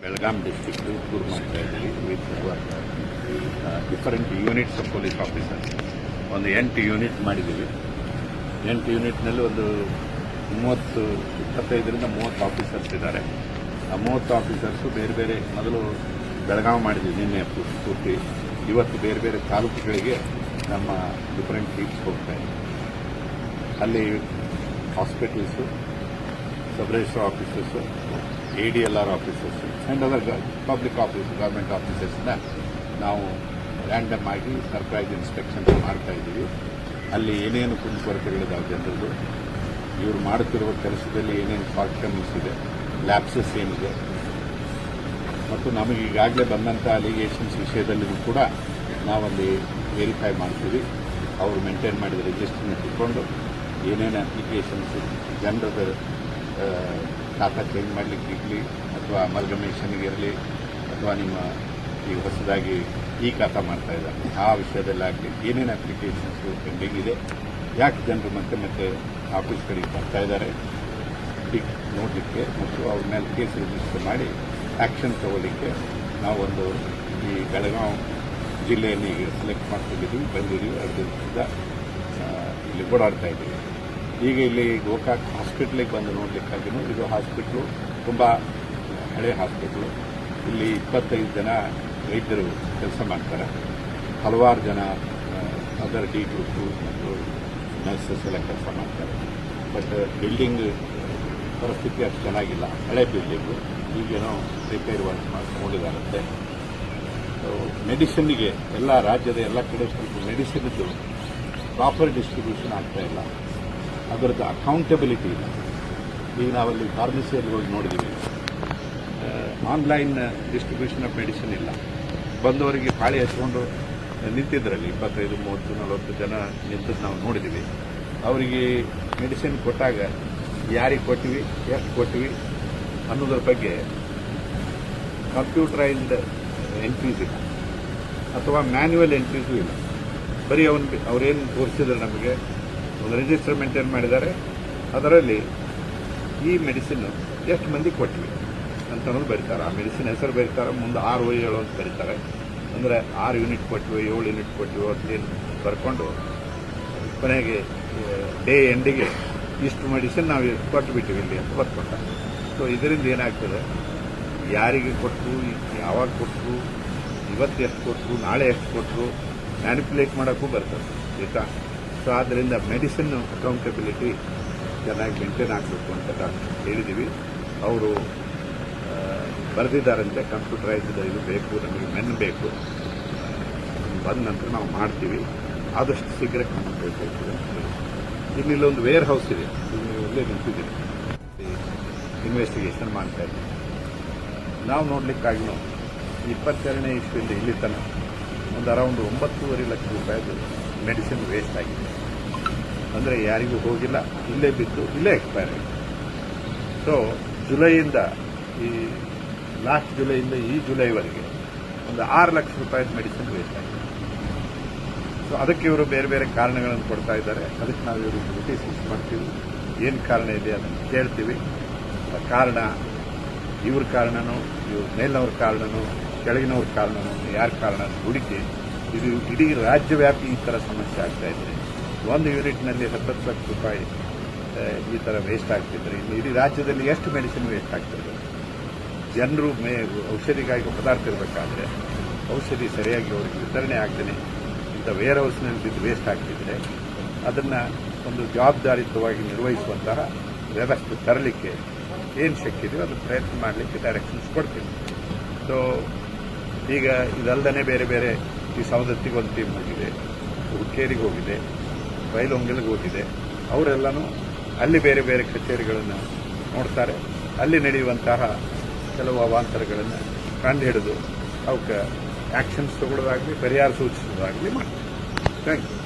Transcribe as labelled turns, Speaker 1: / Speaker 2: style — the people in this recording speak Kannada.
Speaker 1: ಬೆಳಗಾಂ ಡಿಸ್ಟ್ರಿಕ್ಟ್ ಟೂರ್ ಮಾಡ್ತಾ ಇದ್ದೀವಿ with different units of police officers. ಒಂದು 8 ಯೂನಿಟ್ ಮಾಡಿದ್ದೀವಿ. 8 ಯೂನಿಟ್ನಲ್ಲಿ ಒಂದು 25ರಿಂದ 30 ಆಫೀಸರ್ಸ್ ಇದ್ದಾರೆ. ಆ 30 ಆಫೀಸರ್ಸು ಬೇರೆ ಬೇರೆ, ಮೊದಲು ಬೆಳಗಾವಿ ಮಾಡಿದ್ವಿ ನಿನ್ನೆ ಪೂರ್ತಿ. ಇವತ್ತು ಬೇರೆ ಬೇರೆ ತಾಲೂಕುಗಳಿಗೆ ನಮ್ಮ ಡಿಫರೆಂಟ್ ಟೀಮ್ಸ್ ಹೋಗ್ತಾ ಇದ್ದೀವಿ. ಅಲ್ಲಿ hospitals, sub registrar officers, ADLR officers and other public office, government ಆಫೀಸರ್ಸ್ನ ನಾವು ರ್ಯಾಂಡಮ್ ಆಗಿ ಸರ್ಪ್ರೈಸ್ ಇನ್ಸ್ಪೆಕ್ಷನ್ ಮಾಡ್ತಾ ಇದ್ದೀವಿ. ಅಲ್ಲಿ ಏನೇನು ಕುಂದುಕೊರತೆಗಳಿದ್ದಾವೆ ಜನರದ್ದು, ಇವರು ಮಾಡುತ್ತಿರುವ ಕೆಲಸದಲ್ಲಿ ಏನೇನು ಶಾರ್ಟ್ ಕಮಿಂಗ್ಸ್ ಇದೆ, ಲ್ಯಾಪ್ಸಸ್ ಏನಿದೆ, ಮತ್ತು ನಮಗೆ ಈಗಾಗಲೇ ಬಂದಂಥ ಅಲಿಗೇಷನ್ಸ್ ವಿಷಯದಲ್ಲಿಯೂ ಕೂಡ ನಾವಲ್ಲಿ ವೆರಿಫೈ ಮಾಡ್ತೀವಿ. ಅವರು ಮೇಂಟೈನ್ ಮಾಡಿದ ರಿಜಿಸ್ಟರ್ನ ಇಟ್ಕೊಂಡು ಏನೇನು ಅಪ್ಲಿಕೇಶನ್ಸ್ ಜನರದ ಖಾತಾ ಚೇಂಜ್ ಮಾಡಲಿಕ್ಕಿರಲಿ ಅಥವಾ ಅಮಲ್ಗಮೇಷನ್ಗೆ ಇರಲಿ ಅಥವಾ ನಿಮ್ಮ ಈಗ ಹೊಸದಾಗಿ ಖಾತಾ ಮಾಡ್ತಾ ಇದ್ದಾರೆ ಆ ವಿಷಯದಲ್ಲಾಗಲಿ ಏನೇನು ಅಪ್ಲಿಕೇಶನ್ಸು ಪೆಂಡಿಂಗ್ ಇದೆ, ಯಾಕೆ ಜನರು ಮತ್ತೆ ಮತ್ತೆ ಆಫೀಸ್ಗಳಿಗೆ ಬರ್ತಾ ಇದ್ದಾರೆ ನೋಡಲಿಕ್ಕೆ ಮತ್ತು ಅವ್ರ ಮೇಲೆ ಕೇಸ್ ರಿಜಿಸ್ಟರ್ ಮಾಡಿ ಆ್ಯಕ್ಷನ್ ತಗೊಳ್ಳಿಕ್ಕೆ ನಾವೊಂದು ಈ ಬೆಳಗಾವಿ ಜಿಲ್ಲೆಯನ್ನು ಈಗ ಸೆಲೆಕ್ಟ್ ಮಾಡ್ಕೊಂಡಿದ್ದೀವಿ, ಬಂದಿದ್ದೀವಿ. 2 ದಿವಸದಿಂದ ಇಲ್ಲಿ ಓಡಾಡ್ತಾ ಇದ್ದೀವಿ. ಈಗ ಇಲ್ಲಿ ಗೋಕಾಕ್ ಹಾಸ್ಪಿಟ್ಲಿಗೆ ಬಂದು ನೋಡಲಿಕ್ಕಾಗಿಯೂ, ಇದು ಹಾಸ್ಪಿಟ್ಲು ತುಂಬ ಹಳೆಯ ಹಾಸ್ಪಿಟ್ಲು. ಇಲ್ಲಿ 25 ಜನ ವೈದ್ಯರು ಕೆಲಸ ಮಾಡ್ತಾರೆ. ಹಲವಾರು ಜನ ಅದರ್ ಡಿ ಗ್ರೂಪು ಮತ್ತು ನರ್ಸಸ್ ಎಲ್ಲ ಕೆಲಸ ಮಾಡ್ತಾರೆ. ಬಟ್ ಬಿಲ್ಡಿಂಗ್ ಪರಿಸ್ಥಿತಿ ಅಷ್ಟು ಚೆನ್ನಾಗಿಲ್ಲ, ಹಳೆ ಬಿಲ್ಡಿಂಗು. ಈಗೇನೋ ರಿಪೇರಿ ವರ್ಕ್ ಮಾಡ್ಕೊಂಡಿದ್ದಾರಂತೆ. ಮೆಡಿಸಿನ್ನಿಗೆ ಎಲ್ಲ ರಾಜ್ಯದ ಎಲ್ಲ ಕಡೆ ಸ್ವಲ್ಪ ಮೆಡಿಸಿನ್ದು ಪ್ರಾಪರ್ ಡಿಸ್ಟ್ರಿಬ್ಯೂಷನ್ ಆಗ್ತಾಯಿಲ್ಲ, ಅದರದ್ದು ಅಕೌಂಟಬಿಲಿಟಿ ಇಲ್ಲ. ಈಗ ನಾವಲ್ಲಿ ಫಾರ್ಮಸಿಯಲ್ಲಿ ಹೋಗಿ ನೋಡಿದ್ದೀವಿ, ಆನ್ಲೈನ್ ಡಿಸ್ಟ್ರಿಬ್ಯೂಷನ್ ಆಫ್ ಮೆಡಿಸಿನ್ ಇಲ್ಲ. ಬಂದವರಿಗೆ ಪಾಳಿ ಹಚ್ಕೊಂಡು ನಿಂತಿದ್ದರಲ್ಲಿ 25, 30, 40 ಜನ ನಿಂತದ್ದು ನಾವು ನೋಡಿದ್ದೀವಿ. ಅವರಿಗೆ ಮೆಡಿಸಿನ್ ಕೊಟ್ಟಾಗ ಯಾರಿಗೆ ಕೊಟ್ಟಿವಿ, ಎಷ್ಟು ಕೊಟ್ಟಿವಿ ಅನ್ನೋದ್ರ ಬಗ್ಗೆ ಕಂಪ್ಯೂಟರೈಸ್ಡ್ ಎಂಟ್ರೀಸ್ ಇಲ್ಲ ಅಥವಾ ಮ್ಯಾನ್ಯುವಲ್ ಎಂಟ್ರೀಸು ಇಲ್ಲ. ಬರೀ ಅವ್ರೇನು ತೋರಿಸಿದ್ರೆ ನಮಗೆ ಒಂದು ರಿಜಿಸ್ಟರ್ ಮೇಂಟೈನ್ ಮಾಡಿದ್ದಾರೆ, ಅದರಲ್ಲಿ ಈ ಮೆಡಿಸಿನ್ ಎಷ್ಟು ಮಂದಿ ಕೊಟ್ಟಿವಿ ಅಂತ ಅನ್ನೋದು ಬರೀತಾರೆ. ಆ ಮೆಡಿಸಿನ್ ಹೆಸರು ಬರೀತಾರೆ, ಮುಂದೆ 6 7 ಅಂತ ಬರೀತಾರೆ. ಅಂದರೆ 6 ಯೂನಿಟ್ ಕೊಟ್ಟಿವಿ, 7 ಯೂನಿಟ್ ಕೊಟ್ಟಿವಿ ಅಂತೇನು ಬರ್ಕೊಂಡು ಕೊನೆಗೆ ಡೇ ಎಂಡಿಗೆ ಇಷ್ಟು ಮೆಡಿಸಿನ್ ನಾವು ಕೊಟ್ಟುಬಿಟ್ಟಿವಿ ಇಲ್ಲಿ ಅಂತ ಬರ್ಕೊತಾರೆ. ಸೊ ಇದರಿಂದ ಏನಾಗ್ತದೆ, ಯಾರಿಗೆ ಕೊಟ್ಟರು, ಯಾವಾಗ ಕೊಟ್ಟರು, ಇವತ್ತು ಎಷ್ಟು ಕೊಟ್ಟರು, ನಾಳೆ ಎಷ್ಟು ಕೊಟ್ಟರು ಮ್ಯಾನಿಪುಲೇಟ್ ಮಾಡೋಕ್ಕೂ ಬರ್ತದೆ ಆಯಿತಾ. ಸೊ ಆದ್ದರಿಂದ ಮೆಡಿಸಿನ್ ಅಕೌಂಟಬಿಲಿಟಿ ಚೆನ್ನಾಗಿ ಮೇಂಟೈನ್ ಆಗಬೇಕು ಅಂತ ಹೇಳಿದ್ದೀವಿ. ಅವರು ಬರೆದಿದ್ದಾರಂತೆ ಕಂಪ್ಯೂಟರೈಸ್ಡ್ ಇದು ಬೇಕು, ನಮಗೆ ಮೆನ್ ಬೇಕು, ಬಂದ ನಂತರ ನಾವು ಮಾಡ್ತೀವಿ, ಆದಷ್ಟು ಶೀಘ್ರ ಕಂಪ್ಲೀಟ್ ಆಗ್ತದೆ. ಇಲ್ಲೊಂದು ವೇರ್ ಹೌಸ್ ಇದೆ, ಇಲ್ಲೇ ನಿಂತಿದ್ದೀವಿ, ಇನ್ವೆಸ್ಟಿಗೇಷನ್ ಮಾಡ್ತಾ ಇದ್ದೀವಿ. ನಾವು ನೋಡಲಿಕ್ಕಾಗಿನೂ 22ನೇ ಇಸ್ವಿಯಿಂದ ಇಲ್ಲಿ ತನಕ ಒಂದು ಅರೌಂಡ್ 9.5 ಲಕ್ಷ ರೂಪಾಯಿದು ಮೆಡಿಸಿನ್ ವೇಸ್ಟ್ ಆಗಿದೆ. ಅಂದರೆ ಯಾರಿಗೂ ಹೋಗಿಲ್ಲ, ಇಲ್ಲೇ ಬಿದ್ದು ಇಲ್ಲೇ ಎಕ್ಸ್ಪೈರ್ ಆಗಿದೆ. ಸೊ ಜುಲೈಯಿಂದ ಲಾಸ್ಟ್ ಜುಲೈಯಿಂದ ಈ ಜುಲೈವರೆಗೆ ಒಂದು 6 ಲಕ್ಷ ರೂಪಾಯಿದ ಮೆಡಿಸಿನ್ ವೇಸ್ಟ್ ಆಗಿದೆ. ಸೊ ಅದಕ್ಕೆ ಇವರು ಬೇರೆ ಬೇರೆ ಕಾರಣಗಳನ್ನು ಕೊಡ್ತಾ ಇದ್ದಾರೆ. ಅದಕ್ಕೆ ನಾವು ಇವರು ನೋಟಿಸ್ ಇಶ್ಯೂ ಮಾಡ್ತೀವಿ, ಏನು ಕಾರಣ ಇದೆ ಅದನ್ನು ಕೇಳ್ತೀವಿ. ಕಾರಣ ಇವ್ರ ಕಾರಣನೋ, ಇವ್ರ ಮೇಲಿನವ್ರ ಕಾರಣನೋ, ಕೆಳಗಿನವ್ರ ಕಾರಣನೋ, ಯಾರ ಕಾರಣ ಹುಡುಕಿ ಇದು ಇಡೀ ರಾಜ್ಯವ್ಯಾಪಿ ಈ ಥರ ಸಮಸ್ಯೆ ಆಗ್ತಾ ಇದೆ. ಒಂದು ಯೂನಿಟ್ನಲ್ಲಿ 70 ಲಕ್ಷ ರೂಪಾಯಿ ಈ ಥರ ವೇಸ್ಟ್ ಆಗ್ತಿದ್ರೆ ಇನ್ನು ಇಡೀ ರಾಜ್ಯದಲ್ಲಿ ಎಷ್ಟು ಮೆಡಿಸಿನ್ ವೇಸ್ಟ್ ಆಗ್ತಿರ್ಬೋದು. ಜನರು ಔಷಧಿಗಾಗಿ ಹೊರದಾಡ್ತಿರ್ಬೇಕಾದ್ರೆ ಔಷಧಿ ಸರಿಯಾಗಿ ಅವರಿಗೆ ವಿತರಣೆ ಆಗ್ತಾನೆ ಇಂಥ ವೇರ್ ಹೌಸ್ನಲ್ಲಿ ಬಿದ್ದು ವೇಸ್ಟ್ ಆಗ್ತಿದ್ರೆ ಅದನ್ನು ಒಂದು ಜವಾಬ್ದಾರಿಯುತವಾಗಿ ನಿರ್ವಹಿಸುವಂತಹ ವ್ಯವಸ್ಥೆ ತರಲಿಕ್ಕೆ ಏನು ಶಕ್ತಿ ಇದೆಯೋ ಅದು ಪ್ರಯತ್ನ ಮಾಡಲಿಕ್ಕೆ ಡೈರೆಕ್ಷನ್ಸ್ ಕೊಡ್ತೀವಿ. ಸೊ ಈಗ ಇದಲ್ಲದೆ ಬೇರೆ ಬೇರೆ ಈ ಸವದತ್ತಿಗೆ ಒಂದು ಟೀಮ್ ಹೋಗಿದೆ, ಹುಕ್ಕೇರಿಗೆ ಹೋಗಿದೆ, ಬೈಲಹೊಂಗಲಿಗೆ ಹೋಗಿದೆ. ಅವರೆಲ್ಲನೂ ಅಲ್ಲಿ ಬೇರೆ ಬೇರೆ ಕಚೇರಿಗಳನ್ನು ನೋಡ್ತಾರೆ. ಅಲ್ಲಿ ನಡೆಯುವಂತಹ ಕೆಲವು ಅವಾಂತರಗಳನ್ನು ಕಂಡುಹಿಡಿದು ಅವಕ್ಕೆ ಆ್ಯಕ್ಷನ್ಸ್ ತಗೊಳ್ಳೋದಾಗಲಿ ಪರಿಹಾರ ಸೂಚಿಸೋದಾಗಲಿ ಮಾಡ್ತಾರೆ. Thank you.